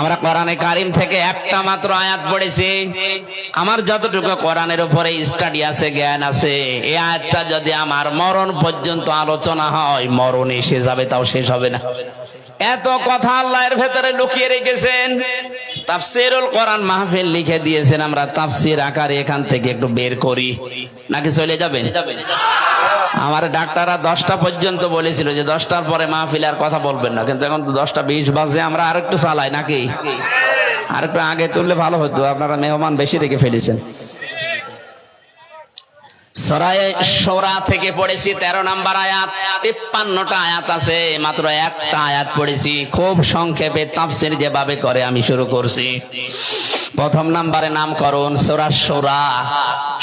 আমরা কোরআনে কারিম থেকে একটা মাত্র আয়াত পড়েছি। আমার যতটুকু কোরআনের উপরে স্টাডি আছে, জ্ঞান আছে, এই আয়াতটা যদি আমার মরণ পর্যন্ত আলোচনা হয়, মরণ এসে যাবে, তাও শেষ হবে না। এত কথা আল্লাহ এর ভেতরে লুকিয়ে রেখেছেন। তাফসীরুল কোরআন মাহফিল লিখে দিয়েছেন, আমরা তাফসীর আকারে এখান থেকে একটু বের করি, নাকি চলে যাবেন? আমার ডাক্তাররা 10টা পর্যন্ত বলেছিল যে 10টার পরে মাহফিল আর কথা বলবেন না, কিন্তু এখন তো 10:20 বাজে, আমরা আরেকটু চালাই নাকি? আরেকটু আগে তুললে ভালো হতো, আপনারা মেহমান বেশি রেখে ফেলেছেন। সূরা শূরা থেকে পড়েছি 13 নম্বর আয়াত, 53টা আয়াত আছে, মাত্র একটা আয়াত পড়েছি। খুব সংক্ষেপে তাফসীর যেভাবে করে আমি শুরু করছি। প্রথম নম্বরে নামকরণ সূরা শূরা।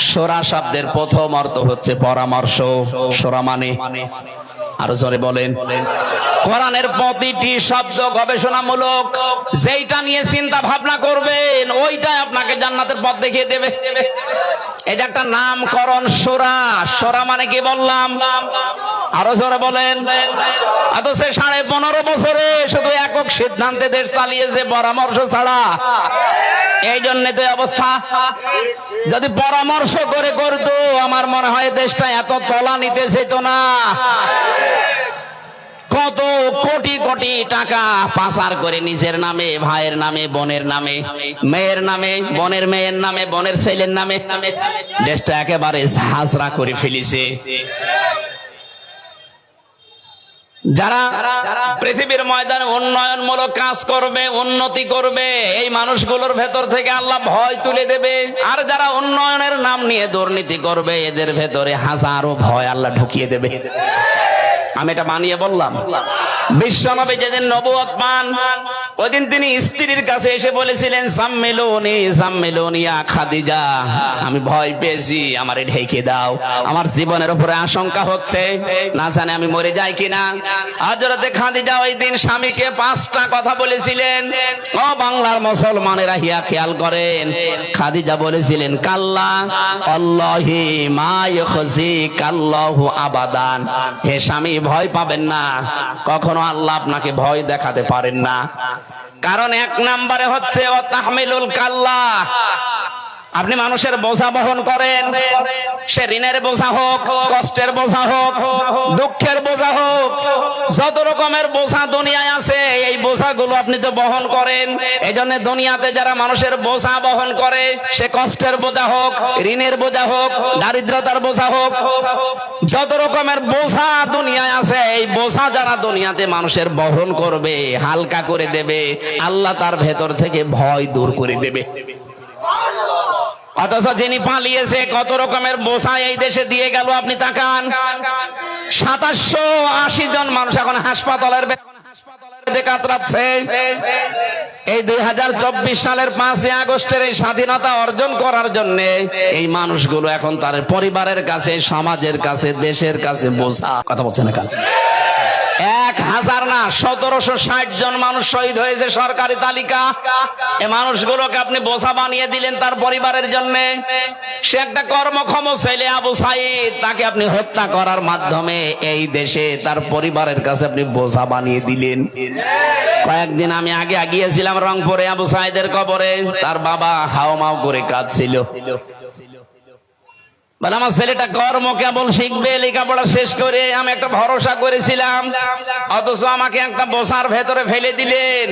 শূরা শব্দের প্রথম অর্থ হচ্ছে পরামর্শ। শূরা মানে, আরো জোরে বলেন। কোরআনের প্রতিটি শব্দ গবেষণামূলক, যেইটা নিয়ে চিন্তা ভাবনা করবেন ওইটাই আপনাকে জান্নাতের পথ দেখিয়ে দেবে। এই যে একটা নামকরণ শূরা, শূরা মানে কি বললাম? আরো জোরে বলেন। অথচ 15.5 বছরে শুধু একক সিদ্ধান্তে দেশ চালিয়েছে, পরামর্শ ছাড়া। এই জন্য তো অবস্থা। যদি পরামর্শ করে করতো, আমার মনে হয় দেশটা এত তলা নিতে যেত না। কত কোটি কোটি টাকা পাচার করে নিজের নামে, ভাইয়ের নামে, বোনের নামে, মেয়ের নামে, বোনের মেয়ের নামে, বোনের ছেলের নামে দেশটা একেবারে হাজরা করে ফেলেছে। যারা পৃথিবীর ময়দানে উন্নয়নমূলক কাজ করবে, উন্নতি করবে, এই মানুষগুলোর ভেতর থেকে আল্লাহ ভয় তুলে দেবে। আর যারা উন্নয়নের নাম নিয়ে দুর্নীতি করবে, এদের ভেতরে হাজারো ভয় আল্লাহ ঢুকিয়ে দেবে। আমি এটা বানিয়ে বললাম। বিশ্বনবী যেদিন নবুয়ত পান, ওদিন তিনি স্ত্রীর কাছে এসে বলেছিলেন, সাম্মেলনি সাম্মেলনি ইয়া খাদিজা, আমি ভয় পেয়েছি, আমারে ঢেকে দাও, আমার জীবনের উপরে আশঙ্কা হচ্ছে, না জানে আমি মরে যাই কিনা। হযরতে খাদিজা ওই দিন স্বামীকে 5টা কথা বলেছিলেন। ও বাংলার মুসলমানেরা হিয়া খেয়াল করেন, খাদিজা বলেছিলেন, কাল্লা আল্লাহি মা ইখজিকাল্লাহু আবাদান, হে স্বামী ভয় পাবেন না, কখনো আল্লাহ আপনাকে ভয় দেখাতে পারেন না। কারণ 1 নম্বরে হচ্ছে ও তাহমিলুল কাল্লা, আপনি মানুষের বোঝা বহন করেন, সে ঋণের বোঝা হোক, কষ্টের বোঝা হোক, দুঃখের বোঝা হোক, যত রকমের বোঝা দুনিয়ায় আছে এই বোঝাগুলো আপনি তো বহন করেন। এইজন্য দুনিয়াতে যারা মানুষের বোঝা বহন করে, সে কষ্টের বোঝা হোক, ঋণের বোঝা হোক, দারিদ্রতার বোঝা হোক, যত রকমের বোঝা দুনিয়ায় আছে এই বোঝা যারা দুনিয়াতে মানুষের বহন করবে, হালকা করে দেবে, আল্লাহ তার ভেতর থেকে ভয় দূর করে দেবে। অথচ যিনি পালিয়েছে কত রকমের বোঝা এই দেশে দিয়ে গেল, আপনি তাকান, 2780 জন মানুষ এখন হাসপাতালের বেডে কাতরাচ্ছে। এই 2024 সালের 5 আগস্টের এই স্বাধীনতা অর্জন করার জন্য এই মানুষগুলো এখন তার পরিবারের কাছে, সমাজের কাছে, দেশের কাছে বোঝা। কথা বলছেন না? 1000 না 1760 জন মানুষ শহীদ হয়েছে সরকারি তালিকা। এই মানুষগুলোকে আপনি বোঝা বানিয়ে দিলেন তার পরিবারের জন্য। সে একটা কর্মক্ষম ছেলে আবু সাইদ, তাকে আপনি হত্যা করার মাধ্যমে এই দেশে তার পরিবারের কাছে আপনি বোঝা বানিয়ে দিলেন। কয়েকদিন আমি আগে গিয়েছিলাম রংপুরে আবু সাইদের কবরে, তার বাবা হাওমাও করে কাঁদছিল। বলে আমার ছেলেটা কর্ম কেবল শিখবে, লেখাপড়া শেষ করে, আমি একটা ভরসা করেছিলাম, অথচ আমাকে একটা বোঝার ভেতরে ফেলে দিলেন।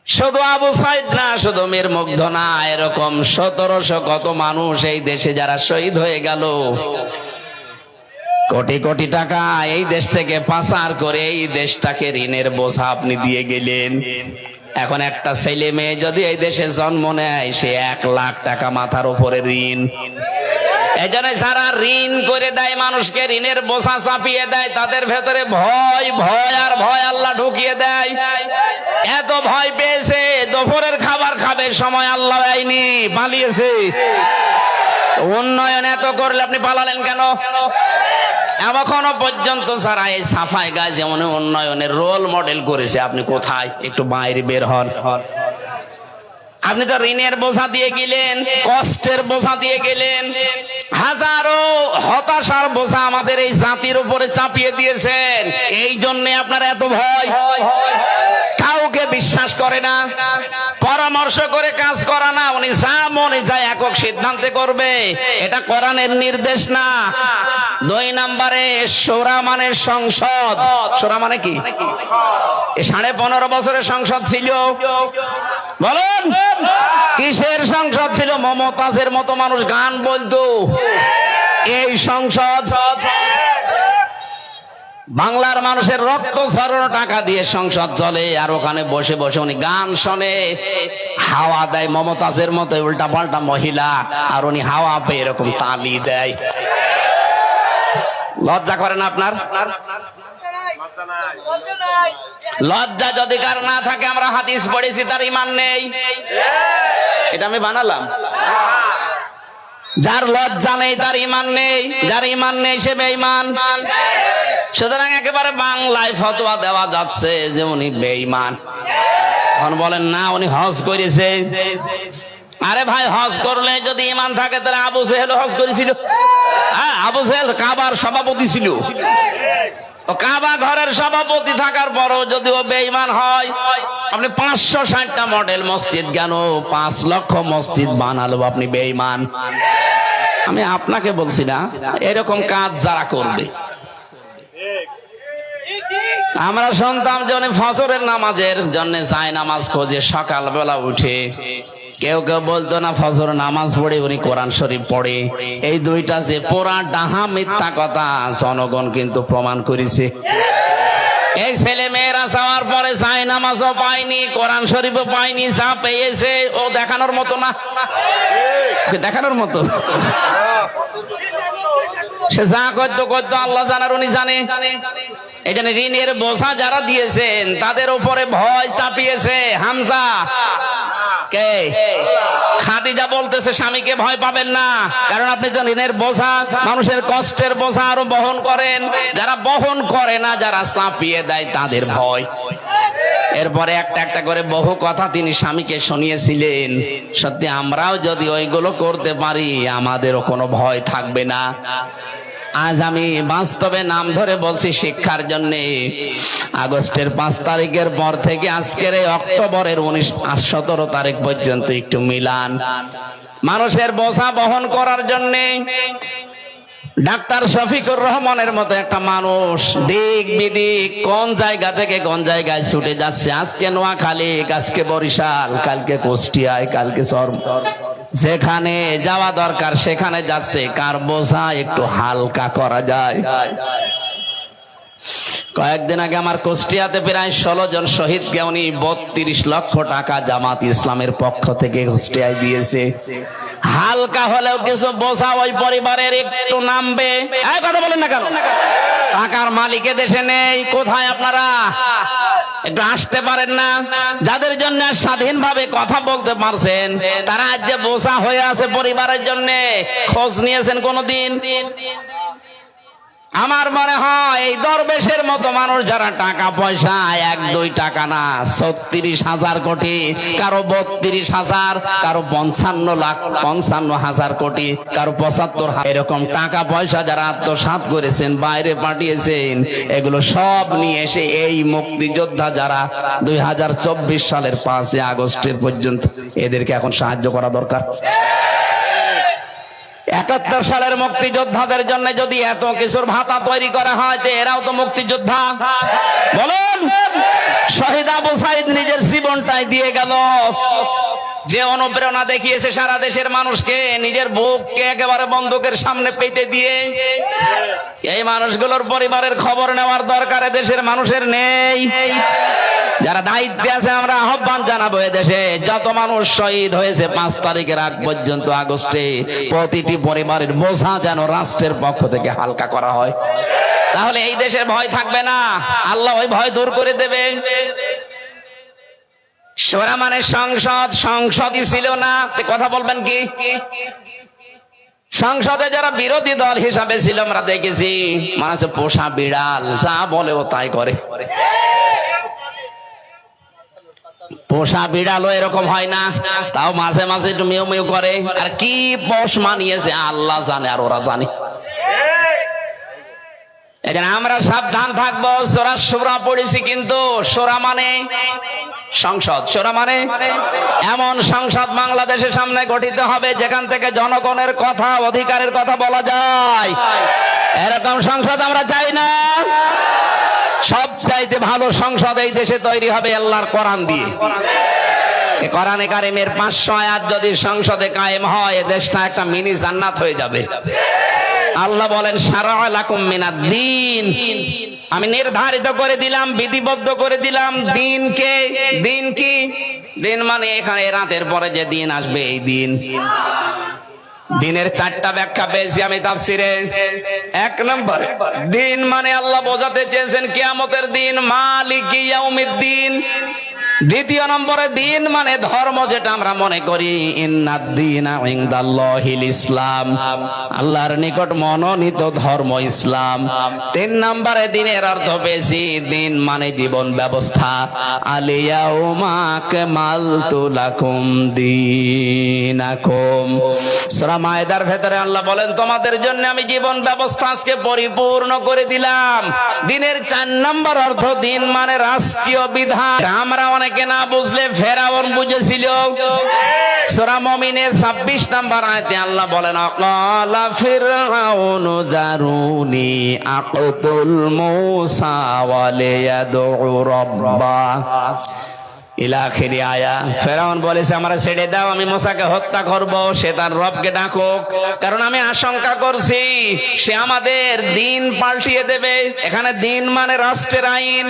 শুধু আবু সাইদ না, শুধু মীর মুগ্ধ না, এরকম 1700 কত মানুষ এই দেশে যারা শহীদ হয়ে গেল। কোটি কোটি টাকা এই দেশ থেকে পাচার করে এই দেশটাকে ঋণের বোঝা আপনি দিয়ে গেলেন। এখন একটা ছেলে মেয়ে যদি এই দেশে জন্ম নেয়, সে 1 লাখ টাকা মাথার উপরে ঋণ। এজন্য যারা ঋণ করে দেয় মানুষকে, ঋণের বোঝা চাপিয়ে দেয়, তাদের ভেতরে ভয় ভয় আর ভয় আল্লাহ ঢুকিয়ে দেয়। এত ভয় পেয়েছে, দুপুরের খাবার খাবে সময় আল্লাহ দেয়নি, পালিয়েছে। উন্নয়ন এত করলে আপনি পালালেন কেন? এখনো পর্যন্ত যারা এই সাফাই গায়ে যেমন উন্নয়নের রোল মডেল করেছে, আপনি কোথায়? একটু বাইরে বের হন। আপনি তো ঋণের বোঝা দিয়ে গেলেন, কষ্টের বোঝা দিয়ে গেলেন, হাজারো হতাশার বোঝা আমাদের এই জাতির উপরে চাপিয়ে দিয়েছেন। এই জন্য আপনার এত ভয়, কাউকে বিশ্বাস করে না, পরামর্শ করে কাজ করা না, উনি যা মনে যায় একক সিদ্ধান্তে করবে, এটা কোরআনের নির্দেশ না। 2 নম্বরে শোরা মানে সংসদ। শোরা মানে কি? 15.5 বছরের সংসদ ছিল, বলুন কিসের সংসদ ছিল? মমতাজের মতো মানুষ গান বলতো। এই সংসদ বাংলার মানুষের রক্ত ঝরানো টাকা দিয়ে সংসদ চলে, আর ওখানে বসে বসে উনি গান শোনে, হাওয়া দেয় মমতাজের মতো উল্টা পাল্টা মহিলা, আর উনি হাওয়া পেয়ে এরকম তালি দেয়। লজ্জা করে না আপনার? লজ্জা যদি কার না থাকে, আমরা হাদিস পড়েছি, তার ঈমান নেই। এটা আমি বানালাম। যার লজ্জা নেই তার ঈমান নেই, যার ঈমান নেই সে বেঈমান। সুতরাং একেবারে বাংলায় ফতোয়া দেওয়া যাচ্ছে যে উনি বেঈমান। এখন বলেন না উনি হজ করেছে। আরে ভাই, হজ করলে যদি ঈমান থাকে তাহলে আবু জেহেল হজ করেছিল। হ্যাঁ, আবু জেহেল কাবার সভাপতি ছিল। কাবা ঘরের সভাপতি থাকার পরও যদি ও বেঈমান হয়, আপনি 560টা মডেল মসজিদ কেন 5 লক্ষ মসজিদ বানালো, আপনি বেঈমান। আমি আপনাকে বলছি না, এরকম কাজ যারা করবে। আমরা শুনতাম যে উনি ফজরের নামাজের জন্য যায় নামাজ খোঁজে, সকালবেলা উঠে। কেউ কেউ বলতো না ফজর নামাজ পড়ে উনি কোরআন শরীফ পড়ে। এই দুইটা যে পুরা ডাহা মিথ্যা কথা, জনগণ কিন্তু প্রমাণ করেছে। এই ছেলে মেয়েরা যাওয়ার পরে যায় নামাজও পায়নি, কোরআন শরীফও পায়নি, যা পেয়েছে ও দেখানোর মতো না, দেখানোর মতো। সে যা করতো করতো, আল্লাহ জানার উনি জানে। এই জন্য ঋণের বোঝা যারা দিয়েছেন তাদের উপরে ভয় চাপিয়েছে হামজা। কে? খাদিজা বলতেছে স্বামীকে ভয় পাবেন না, কারণ আপনি তো ঋণের বোঝা, মানুষের কষ্টের বোঝা আরো বহন করেন। যারা বহন করে না, যারা চাপিয়ে দেয়, তাদের ভয়। এরপরে একটা একটা করে বহু কথা তিনি স্বামীকে শুনিয়েছিলেন। সত্যি আমরাও যদি ওইগুলো করতে পারি, আমাদেরও কোনো ভয় থাকবে না। আজ আমি বাস্তবে নাম ধরে বলছি শিক্ষার জন্য। আগস্টের 5 তারিখের পর থেকে আজকের এই অক্টোবরের 17 তারিখ পর্যন্ত একটু মিলান। মানুষের বোঝা বহন করার জন্য ডাক্তার শফিকুর রহমানের মতো একটা মানুষ দিক বিদিক কোন জায়গা থেকে কোন জায়গায় ছুটে যাচ্ছে। আজকে নোয়াখালী, আজকে বরিশাল, কালকে কুষ্টিয়ায়, কালকে যেখানে যাওয়া দরকার সেখানে যাচ্ছে। কার বোঝা একটু হালকা করা যায়। কয়েকদিন আগে আমার কুষ্টিয়াতে প্রায় 16 জন শহীদকে উনি 32 লক্ষ টাকা জামাত ইসলামের পক্ষ থেকে কুষ্টিয়ায় দিয়েছে। হালকা হলেও কিছু বোঝা ওই পরিবারের একটু নামবে। কথা বলেন না কেন? টাকার মালিকে দেশে নেই। কোথায় আপনারা? একটু আসতে পারেন না? যাদের জন্য স্বাধীনভাবে কথা বলতে পারছেন, তারা আজ যে বোঝা হয়ে আছে পরিবারের জন্য, খোঁজ নিয়েছেন কোনদিন? আমার মনে হয় এই দরবেশের মতো মানুষ যারা টাকা পয়সা 1-2 টাকা না, 36,000 কোটি, কারো 32,000, কারো 55,000 কোটি, কারো 75,000, এরকম টাকা পয়সা যারা আত্মসাৎ করেছেন, বাইরে পাঠিয়েছেন, এগুলো সব নিয়ে এসে এই মুক্তিযোদ্ধা যারা 2024 সালের 5 আগস্টের পর্যন্ত, এদেরকে এখন সাহায্য করা দরকার। 71 সালের মুক্তিযোদ্ধাদের জন্য যদি এত কিছুর ভাতা তৈরি করা হয়, তো এরাও তো মুক্তিযোদ্ধা। বলুন, শহীদ আবু সাইদ নিজের জীবনটাই দিয়ে গেল। যে অনুপ্রেরণা দেখিয়েছে সারা দেশের মানুষকে, নিজের বুককে একেবারে বন্দুকের সামনে পেতে দিয়ে। এই মানুষগুলোর পরিবারের খবর নেওয়ার দরকার দেশের মানুষের নেই। যারা দায়িত্বে আছে, আমরা আহ্বান জানাবো, দেশে যত মানুষ শহীদ হয়েছে 5 তারিখের আগ পর্যন্ত আগস্টে, প্রতিটি পরিবারের বোঝা যেন রাষ্ট্রের পক্ষ থেকে হালকা করা হয়। তাহলে এই দেশের ভয় থাকবে না, আল্লাহ ওই ভয় দূর করে দেবে। সোরা মানে সংসদ, সংসদই ছিল না। কথা বলবেন কি? সংসদে যারা বিরোধী দল হিসাবে ছিল, আমরা দেখেছি মানে পোষা বিড়াল, যা বলে ও তাই করে। পোষা বিড়ালও এরকম হয় না, তাও মাঝে মাঝে একটু মেউ মেউ করে। আর কি পোষ মানিয়েছে আল্লাহ জানে, আর ওরা জানে। এখানে আমরা সাবধান থাকবো। সূরা শূরা পড়েছি, কিন্তু শূরা মানে সংসদ, শূরা মানে এমন সংসদ বাংলাদেশের সামনে গঠিত হবে যেখান থেকে জনগণের কথা, অধিকারের কথা বলা যায়। এরকম সংসদ আমরা চাই না। সবচাইতে ভালো সংসদ এই দেশে তৈরি হবে আল্লাহর কোরআন দিয়ে। কোরআনে কারিমের 500 আয়াত যদি সংসদে কায়েম হয়, দেশটা একটা মিনি জান্নাত হয়ে যাবে। আল্লাহ বলেন, শারা'a লাকুম মিনাদ-দীন, আমি নির্ধারিত করে দিলাম, বিধিবদ্ধ করে দিলাম দিনকে। দিন কি? দিন মানে এখানে রাতের পরে যে দিন আসবে, এই দিন। দিনের 4টা ব্যাখ্যা পেয়েছি আমি তাফসিরে। 1 নম্বরে দিন মানে আল্লাহ বোঝাতে চেয়েছেন কিয়ামতের দিন, মালিকি ইয়াউমিদ্দিন। 2 নম্বরে দিন মানে ধর্ম, যেটা আমরা মনে করি ইন্নাদ-দীনা ইনদাল্লাহিল ইসলাম, আল্লাহর নিকট মনোনীত ধর্ম ইসলাম। 3 নম্বরে দিনের অর্থ পেয়েছি দিন মানে জীবন ব্যবস্থা। আল-ইয়াউমা আকমালতু লাকুম দীনাকুম। সূরা মায়েদার ভেতরে আল্লাহ বলেন, তোমাদের জন্য আমি জীবন ব্যবস্থা আজকে পরিপূর্ণ করে দিলাম। দিনের 4 নম্বর অর্থ দিন মানে রাষ্ট্রীয় বিধান। আমরা অনেকে না বুঝলে ফেরাউন বুঝেছিল। সূরা মুমিনের 26 নম্বর আয়াতে আল্লাহ বলেন, আকালা ফিরআউনু যারুনি আকতুল মূসা ওয়া লিয়াদউ রাব্বা ইলা আখিরি আয়া। ফেরাউন বলেছে আমরা ছেড়ে দাও, আমি মুসাকে হত্যা করব, সে তার রবকে ডাকুক, কারণ আমি আশঙ্কা করছি সে আমাদের দিন পাল্টিয়ে দেবে। এখানে দিন মানে রাষ্ট্রের আইন।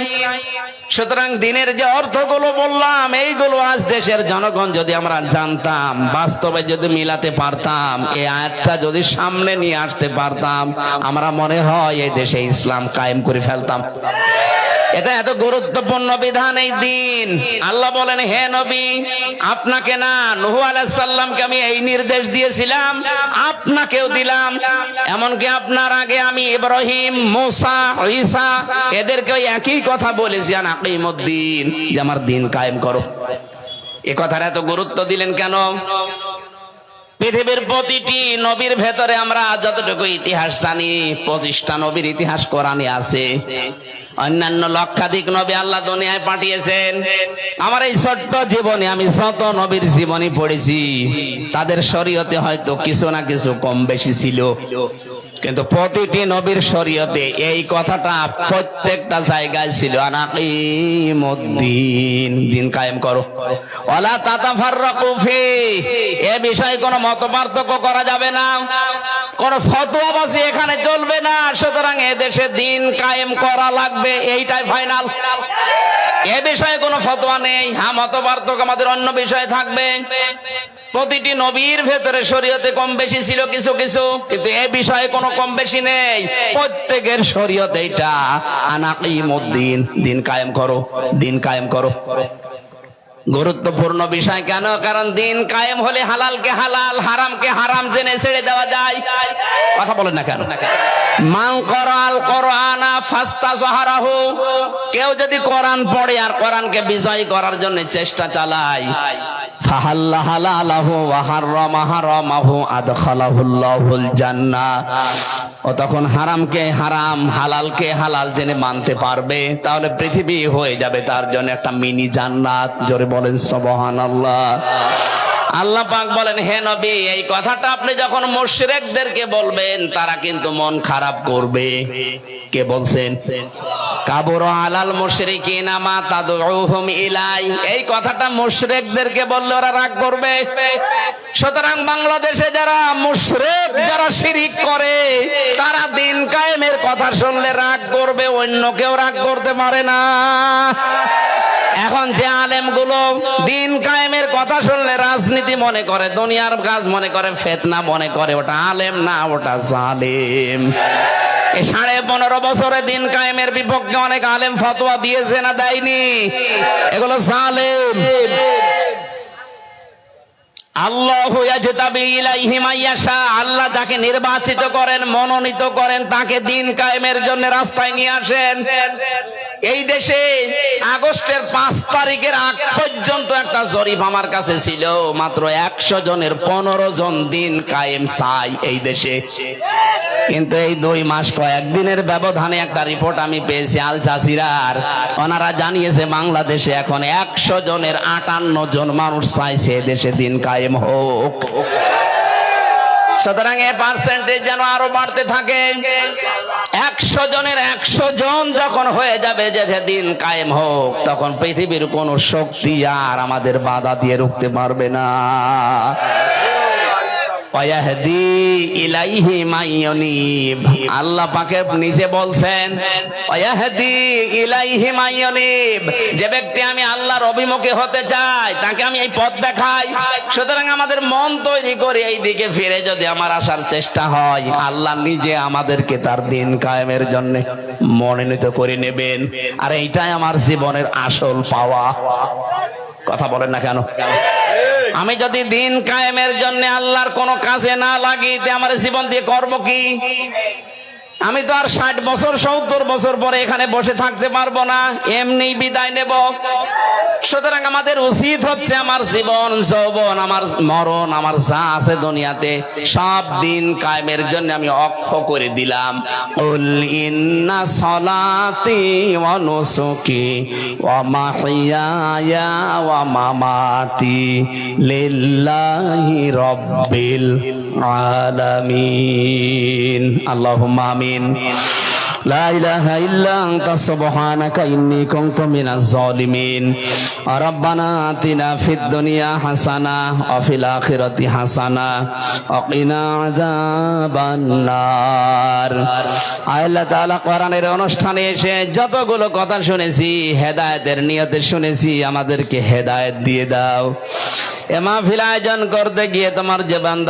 সুতরাং দিনের যে অর্থগুলো বললাম এইগুলো আজ দেশের জনগণ যদি আমরা জানতাম, বাস্তবে যদি মিলাতে পারতাম, এই আয়াতটা যদি সামনে নিয়ে আসতে পারতাম, আমরা মনে হয় এই দেশে ইসলাম কায়েম করে ফেলতাম। এটা এত গুরুত্বপূর্ণ বিধান এই দিন। আল্লাহ বলেন হে নবী, আপনাকে না নূহ আলাইহিস সালামকে আমি এই নির্দেশ দিয়েছিলাম, আপনাকেও দিলাম। এমনকি আপনার আগে আমি ইব্রাহিম, মুসা, ঈসা এদেরকে একই কথা বলেছি, আন আকিমুদ্দিন, যে আমার দিন কায়েম করো। এ কথার এত গুরুত্ব দিলেন কেন? পৃথিবীর প্রতিটি নবীর ভেতরে আমরা যতটুকু ইতিহাস জানি, 25টা নবীর ইতিহাস কোরআনে আছে। অন্যান্য লক্ষাধিক নবী আল্লাহ দুনিয়ায় পাঠিয়েছেন। আমার এই ছোট্ট জীবনে আমি যত নবীর জীবনী পড়েছি, তাদের শরীয়তে হয়তো কিছু না কিছু কম বেশি ছিল, কিন্তু প্রতিটি নবীর শরীয়তে এই কথাটা প্রত্যেকটা জায়গায় ছিল, আন আকিমুদ্দিন, দিন কায়েম করো, ওয়ালা তাতাফাররাকু ফি, এ বিষয়ে কোনো মতপার্থক্য করা যাবে না, কোন ফতোয়াবাজি এখানে চলবে না। সুতরাং এদেশে দিন কায়েম করা লাগবে, এইটাই ফাইনাল। এ বিষয়ে কোনো ফতোয়া নেই। হ্যাঁ, মতপার্থক্য আমাদের অন্য বিষয়ে থাকবে। প্রতিটি নবীর ভেতরে শরীয়তে কম বেশি ছিল কিছু কিছু, কিন্তু এ বিষয়ে কোনো কম বেশি নেই। প্রত্যেকের শরীয়ত এইটা, আন আকিমুদ্দিন, দিন কায়েম করো, দিন কায়েম করো। গুরুত্বপূর্ণ বিষয় কেন? কারণ দিন কায়েম হলে হালালকে হালাল, হারামকে হারাম জেনে ছেড়ে দেওয়া যায়। কথা বলেন না কেন? মান করাল কোরআনা ফাস্তাজহারাহু, কেউ যদি কোরআন পড়ে আর কোরআনকে বিজয় করার জন্য চেষ্টা চালায়, ফাহাল্লা হালালাহু ওয়া হাররামা হারামাহু আদখালাহুল্লাহুল জান্নাহ, ও তখন হারামকে হারাম, হালালকে হালাল জেনে মানতে পারবে, তাহলে পৃথিবী হয়ে যাবে তার জন্য একটা মিনি জান্নাত। জোরে বলেন সুবহানাল্লাহ। আল্লাহ পাক বলেন হে নবী, এই কথাটা আপনি যখন মুশরিকদেরকে বলবেন, তারা কিন্তু মন খারাপ করবে। কে বলছেন? কাবুর আলাল মুশরিকিনা মা তাদউহুম ইলাই, এই কথাটা মুশরিকদেরকে বললে ওরা রাগ করবে। সুতরাং বাংলাদেশে যারা মুশরিক, যারা শিরিক করে, তারা দিন কায়েমের কথা শুনলে রাগ করবে, অন্য কেউ রাগ করতে পারে না। এখন যে আলেম গুলো দিন কায়েমের কথা শুনলে রাজনীতি মনে করে, দুনিয়ার কাজ মনে করে, ফিতনা মনে করে, ওটা আলেম না, ওটা জালেম। এই 15.5 বছরে দিন কায়েমের বিপক্ষে অনেক আলেম ফতোয়া দিয়েছে না দেয়নি? এগুলো জালেম। আল্লাহু ইয়াজতাবি ইলাইহি মাইয়াশা, আল্লাহ যাকে নির্বাচিত করেন, মনোনীত করেন, তাকে দিন কায়েমের জন্য রাস্তায় নিয়ে আসেন। এই দেশে আগস্টের 5 তারিখের আগ পর্যন্ত একটা জরিপ আমার কাছে ছিল, মাত্র 100 জনের 15 জন দিন কায়েম চাই এই দেশে। কিন্তু এই 2 মাস কয়েকদিনের ব্যবধানে একটা রিপোর্ট আমি পেয়েছি আল জাজিরার, ওনারা জানিয়েছে বাংলাদেশে এখন 100 জনের 58 জন মানুষ চাইছে দেশে দিন কায়েম হোক। সুতরাং এই পার্সেন্টেজ যেন আরো বাড়তে থাকে। 100 জনের 100 জন যখন হয়ে যাবে যে দিন কায়েম হোক, তখন পৃথিবীর কোন শক্তি আর আমাদের বাধা দিয়ে রুখতে পারবে না। ওয়াহদি ইলাইহি মাইয়ুনিব, আল্লাহ পাকে নিজে বলছেন ওয়াহদি ইলাইহি মাইয়ুনিব, যে ব্যক্তি আমি আল্লাহর অভিমুখী হতে চাই তাকে আমি এই পথ দেখাই। সুতরাং আমাদের মন তৈরি করে এই দিকে ফিরে যদি আমার আসার চেষ্টা হয়, আল্লাহ নিজে আমাদেরকে তার দিন কায়েমের জন্য মনোনীত করে নেবেন। আর এইটাই আমার জীবনের আসল পাওয়া। কথা বলেন না কেন? আমি যদি দিন কায়েমের জন্য আল্লাহর কোন কাজে না লাগি, আমার জীবন দিয়ে করব কি? আমি তো আর 60 বছর 70 বছর পরে এখানে বসে থাকতে পারবো না, এমনি বিদায় নেব। সুতরাং আমাদের উচিত হচ্ছে আমার জীবন, যৌবন, আমার মরণ, আমার যা আছে দুনিয়াতে সব দিন কায়েমের জন্য আমি অক্ষ করে দিলাম। কুল ইন্না সলাতি ওয়া নুসুকি ওয়া মাহইয়ায়া ওয়া মামাতি লিল্লাহি রাব্বিল আলামিন। আল্লাহুম্মা আমিন। লা ইলাহা ইল্লা আনতা সুবহানাকা ইন্নী কুনতু মিনাজ জালিমিন রব্বানা আতিনা ফিদ দুনিয়া হাসানা ওয়া ফিল আখিরাতি হাসানা ওয়া কিনা আযাবান নার। আল্লাহ তাআলা কোরআনের অনুষ্ঠানে এসে যতগুলো কথা শুনেছি হেদায়েতের নিয়তে শুনেছি, আমাদেরকে হেদায়েত দিয়ে দাও। এ মাহফিল আয়োজন করতে গিয়ে তোমার যে বান্দা